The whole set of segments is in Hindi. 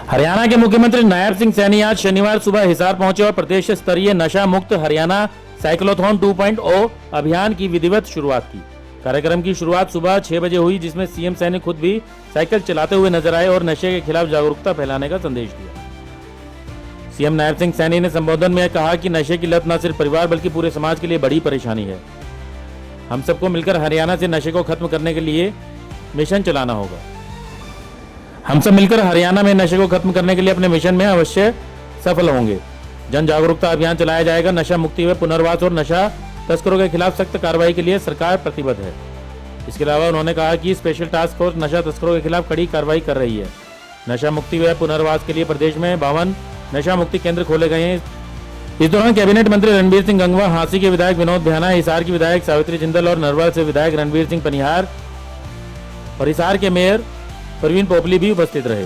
हरियाणा के मुख्यमंत्री नायब सिंह सैनी आज शनिवार सुबह हिसार पहुंचे और प्रदेश स्तरीय नशा मुक्त हरियाणा साइक्लोथॉन 2.0 अभियान की विधिवत शुरुआत की। कार्यक्रम की शुरुआत सुबह 6 बजे हुई, जिसमें सीएम सैनी खुद भी साइकिल चलाते हुए नजर आए और नशे के खिलाफ जागरूकता फैलाने का संदेश दिया। सीएम नायब सिंह सैनी ने संबोधन में कहा कि नशे की लत न सिर्फ परिवार बल्कि पूरे समाज के लिए बड़ी परेशानी है। हम सबको मिलकर हरियाणा से नशे को खत्म करने के लिए मिशन चलाना होगा। हम सब मिलकर हरियाणा में नशे को खत्म करने के लिए अपने मिशन में अवश्य सफल होंगे। जन जागरूकता अभियान चलाया जाएगा। नशा मुक्ति व पुनर्वास और नशा तस्करों के खिलाफ सख्त कार्रवाई के लिए सरकार प्रतिबद्ध है। इसके अलावा उन्होंने कहा कि स्पेशल टास्क फोर्स नशा तस्करों के खिलाफ कड़ी कार्रवाई कर रही है। नशा मुक्ति व पुनर्वास के लिए प्रदेश में 52 नशा मुक्ति केंद्र खोले गए हैं। इस दौरान कैबिनेट मंत्री रणबीर सिंह गंगवा, हांसी के विधायक विनोद बिहाना, हिसार की विधायक सावित्री जिंदल और नरवाल से विधायक रणवीर सिंह पनिहार और हिसार के मेयर प्रवीण पोपली भी उपस्थित रहे।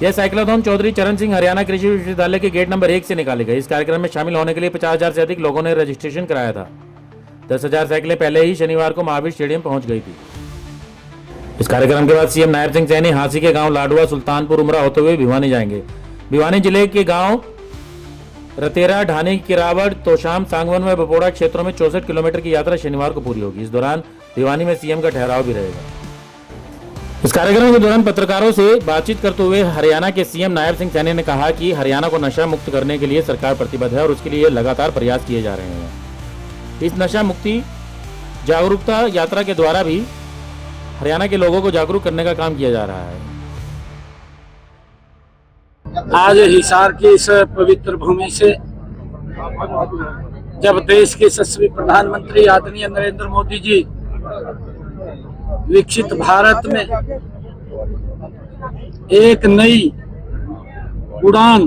यह साइक्लोथॉन चौधरी चरण सिंह हरियाणा कृषि विश्वविद्यालय के गेट नंबर 1 से निकाले गए। इस कार्यक्रम में शामिल होने के लिए 50,000 से अधिक लोगों ने रजिस्ट्रेशन कराया था। 10,000 साइकिलें पहले ही शनिवार को महावीर स्टेडियम पहुंच गई थी। इस कार्यक्रम के बाद सीएम नायब सिंह सैनी हांसी के गांव लाडवा, सुल्तानपुर, उमरा होते हुए भिवानी जाएंगे। भिवानी जिले के गांव रतेरा, ढानी, किरावड़, तोशाम, सांगवन व बपोड़ा क्षेत्रों में 64 किलोमीटर की यात्रा शनिवार को पूरी होगी। इस दौरान भिवानी में सीएम का ठहराव भी रहेगा। इस कार्यक्रम के दौरान पत्रकारों से बातचीत करते हुए हरियाणा के सीएम नायब सिंह सैनी ने कहा कि हरियाणा को नशा मुक्त करने के लिए सरकार प्रतिबद्ध है और उसके लिए लगातार प्रयास किए जा रहे हैं। इस नशा मुक्ति जागरूकता यात्रा के द्वारा भी हरियाणा के लोगों को जागरूक करने का काम किया जा रहा है। आज हिसार की इस पवित्र भूमि से जब देश के यशस्वी प्रधानमंत्री आदरणीय नरेंद्र मोदी जी विकसित भारत में एक नई उड़ान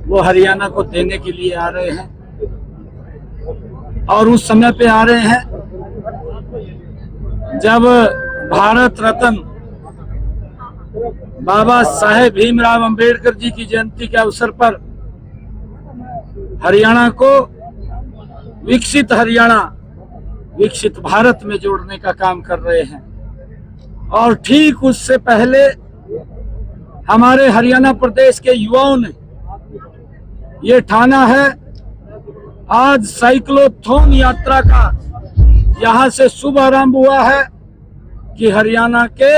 वो हरियाणा को देने के लिए आ रहे हैं और उस समय पे आ रहे हैं जब भारत रत्न बाबा साहेब भीमराव अंबेडकर जी की जयंती के अवसर पर हरियाणा को विकसित हरियाणा, विकसित भारत में जोड़ने का काम कर रहे हैं। और ठीक उससे पहले हमारे हरियाणा प्रदेश के युवाओं ने ये ठाना है, आज साइक्लोथॉन यात्रा का यहाँ से शुभ आरंभ हुआ है कि हरियाणा के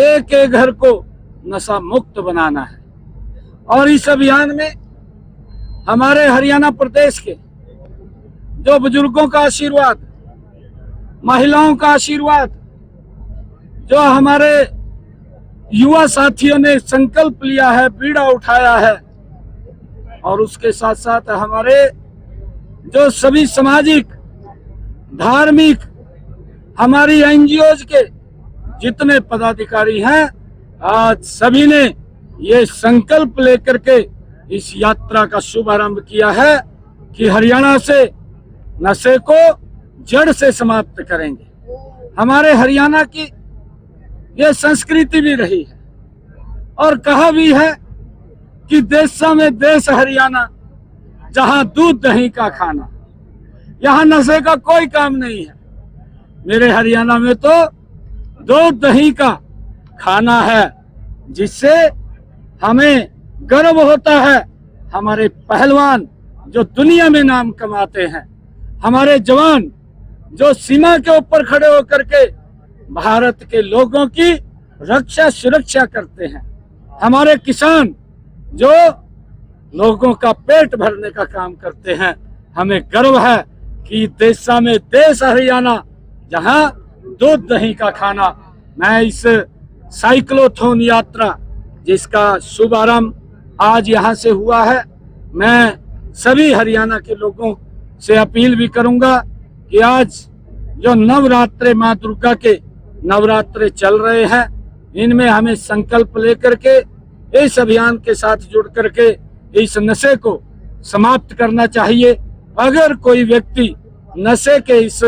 एक एक घर को नशा मुक्त बनाना है। और इस अभियान में हमारे हरियाणा प्रदेश के जो बुजुर्गों का आशीर्वाद, महिलाओं का आशीर्वाद, जो हमारे युवा साथियों ने संकल्प लिया है, बीड़ा उठाया है, और उसके साथ साथ हमारे जो सभी सामाजिक, धार्मिक, हमारी एनजीओज के जितने पदाधिकारी हैं, आज सभी ने ये संकल्प लेकर के इस यात्रा का शुभारंभ किया है कि हरियाणा से नशे को जड़ से समाप्त करेंगे। हमारे हरियाणा की ये संस्कृति भी रही है और कहा भी है कि देशा में देश हरियाणा, जहां दूध दही का खाना, यहाँ नशे का कोई काम नहीं है। मेरे हरियाणा में तो दूध दही का खाना है, जिससे हमें गर्व होता है। हमारे पहलवान जो दुनिया में नाम कमाते हैं, हमारे जवान जो सीमा के ऊपर खड़े होकर के भारत के लोगों की रक्षा सुरक्षा करते हैं, हमारे किसान जो लोगों का पेट भरने का काम करते हैं, हमें गर्व है कि देशा में देश हरियाणा, जहां दूध दही का खाना। मैं इस साइक्लोथॉन यात्रा जिसका शुभारंभ आज यहाँ से हुआ है, मैं सभी हरियाणा के लोगों से अपील भी करूंगा कि आज जो नवरात्रे माँ दुर्गा के नवरात्रे चल रहे हैं, इनमें हमें संकल्प लेकर के इस अभियान के साथ जुड़ करके इस नशे को समाप्त करना चाहिए। अगर कोई व्यक्ति नशे के इस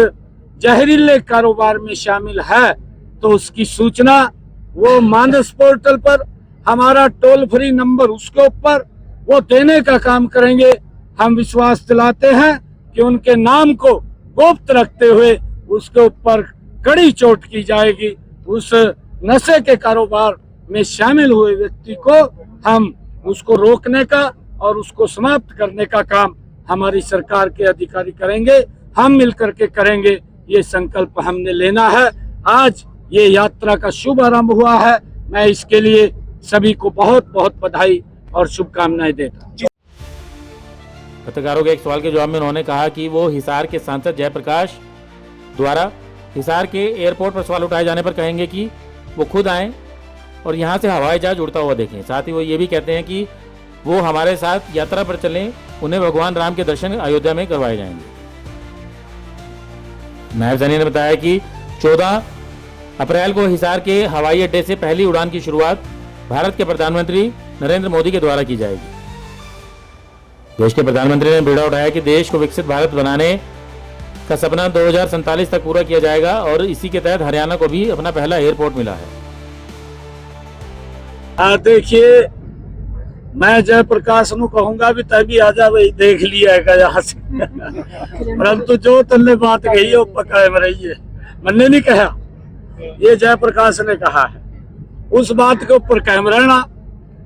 जहरीले कारोबार में शामिल है तो उसकी सूचना वो मानस पोर्टल पर, हमारा टोल फ्री नंबर उसके ऊपर वो देने का काम करेंगे। हम विश्वास दिलाते हैं कि उनके नाम को गुप्त रखते हुए उसके ऊपर कड़ी चोट की जाएगी। उस नशे के कारोबार में शामिल हुए व्यक्ति को हम उसको रोकने का और उसको समाप्त करने का काम हमारी सरकार के अधिकारी करेंगे, हम मिलकर के करेंगे। ये संकल्प हमने लेना है। आज ये यात्रा का शुभ आरंभ हुआ है। मैं इसके लिए सभी को बहुत बहुत बधाई और शुभकामनाएं देता हूं। पत्रकारों के एक सवाल के जवाब में उन्होंने कहा कि वो हिसार के सांसद जयप्रकाश द्वारा हिसार के एयरपोर्ट पर सवाल उठाए जाने पर कहेंगे कि वो खुद आएं और यहाँ से हवाई जहाज उड़ता हुआ देखें। साथ ही वो ये भी कहते हैं कि वो हमारे साथ यात्रा पर चलें, उन्हें भगवान राम के दर्शन अयोध्या में करवाए जाएंगे। नायब सैनी ने बताया कि 14 अप्रैल को हिसार के हवाई अड्डे से पहली उड़ान की शुरुआत भारत के प्रधानमंत्री नरेंद्र मोदी के द्वारा की जाएगी। देश के प्रधानमंत्री ने बीड़ा उठाया कि देश को विकसित भारत बनाने का सपना 2047 तक पूरा किया जाएगा और इसी के तहत हरियाणा को भी अपना पहला एयरपोर्ट मिला है। देखिए, मैं जयप्रकाश नु कहूंगा भी तभी आजा भाई देख लिया है यहाँ से परंतु जो तन्ने बात कही है वो पकाए में रही है। मैंने नहीं कहा, ये जयप्रकाश ने कहा है। उस बात के ऊपर कायम रहना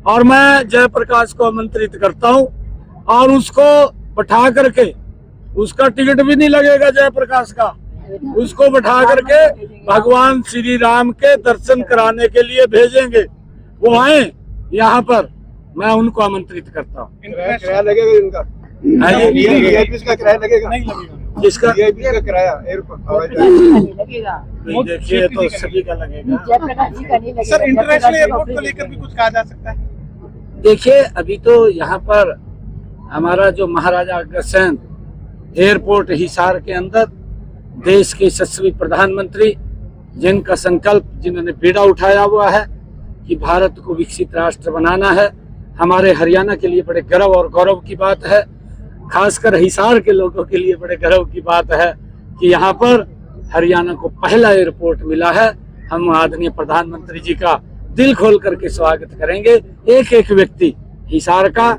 और मैं जयप्रकाश को आमंत्रित करता हूँ और उसको बैठा करके, उसका टिकट भी नहीं लगेगा जयप्रकाश का, उसको बैठा करके भगवान श्री राम के दर्शन कराने के लिए भेजेंगे। वो आए यहाँ पर, मैं उनको आमंत्रित करता हूँ। किराया लगेगा इनका? इसका किराया लगेगा? नहीं लगेगा। किसका किराया? एयरपोर्ट लगेगा। देखिए तो सभी का लगेगा। जयप्रकाश जी का नहीं लगेगा। सर, इंटरनेशनल एयरपोर्ट को लेकर भी कुछ कहा जा सकता है? देखिए, अभी तो यहाँ पर हमारा जो महाराजा अग्रसेन एयरपोर्ट हिसार के अंदर देश के यशस्वी प्रधानमंत्री, जिनका संकल्प, जिन्होंने बीड़ा उठाया हुआ है कि भारत को विकसित राष्ट्र बनाना है, हमारे हरियाणा के लिए बड़े गर्व और गौरव की बात है। खासकर हिसार के लोगों के लिए बड़े गर्व की बात है कि यहाँ पर हरियाणा को पहला एयरपोर्ट मिला है। हम आदरणीय प्रधानमंत्री जी का दिल खोल करके स्वागत करेंगे। एक एक व्यक्ति हिसार का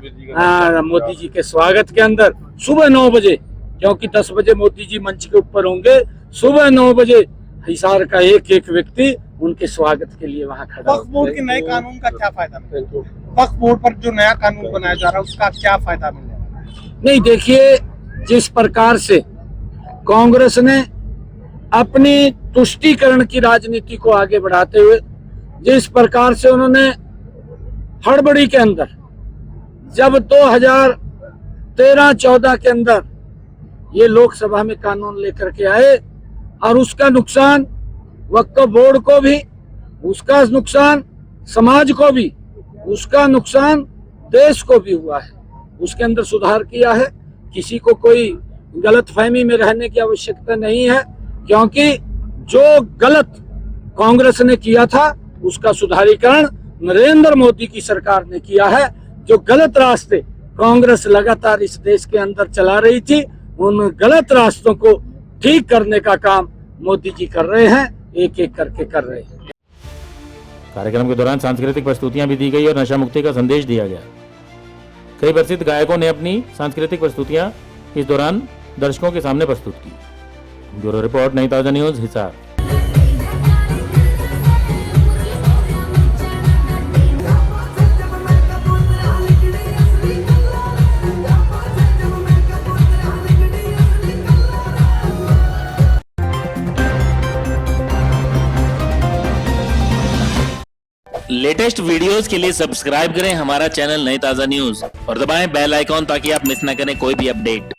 मोदी जी के स्वागत के अंदर सुबह 9 बजे, क्योंकि 10 बजे मोदी जी मंच के ऊपर होंगे, सुबह 9 बजे हिसार का एक एक व्यक्ति उनके स्वागत के लिए वहाँ खड़ा। वक्फ बोर्ड के नए कानून का क्या फायदा मिलेगा? वक्फ बोर्ड पर जो नया कानून बनाया जा रहा है उसका क्या फायदा मिलेगा? नहीं, देखिए, जिस प्रकार से कांग्रेस ने अपनी तुष्टीकरण की राजनीति को आगे बढ़ाते हुए, जिस प्रकार से उन्होंने हड़बड़ी के अंदर, जब 2013-14 के अंदर ये लोकसभा में कानून लेकर के आए और उसका नुकसान वक्फ बोर्ड को भी, उसका नुकसान समाज को भी, उसका नुकसान देश को भी हुआ है। उसके अंदर सुधार किया है। किसी को कोई गलतफहमी में रहने की आवश्यकता नहीं है, क्योंकि जो गलत कांग्रेस ने किया था उसका सुधारीकरण नरेंद्र मोदी की सरकार ने किया है। जो गलत रास्ते कांग्रेस लगातार इस देश के अंदर चला रही थी, उन गलत रास्तों को ठीक करने का काम मोदी जी कर रहे हैं, एक एक करके कर रहे हैं। कार्यक्रम के दौरान सांस्कृतिक प्रस्तुतियां भी दी गई और नशा मुक्ति का संदेश दिया गया। कई प्रसिद्ध गायकों ने अपनी सांस्कृतिक प्रस्तुतियां इस दौरान दर्शकों के सामने प्रस्तुत की। ब्यूरो रिपोर्ट, नई ताजा न्यूज, हिसार। लेटेस्ट वीडियोस के लिए सब्सक्राइब करें हमारा चैनल नई ताजा न्यूज और दबाएं बेल आइकॉन ताकि आप मिस न करें कोई भी अपडेट।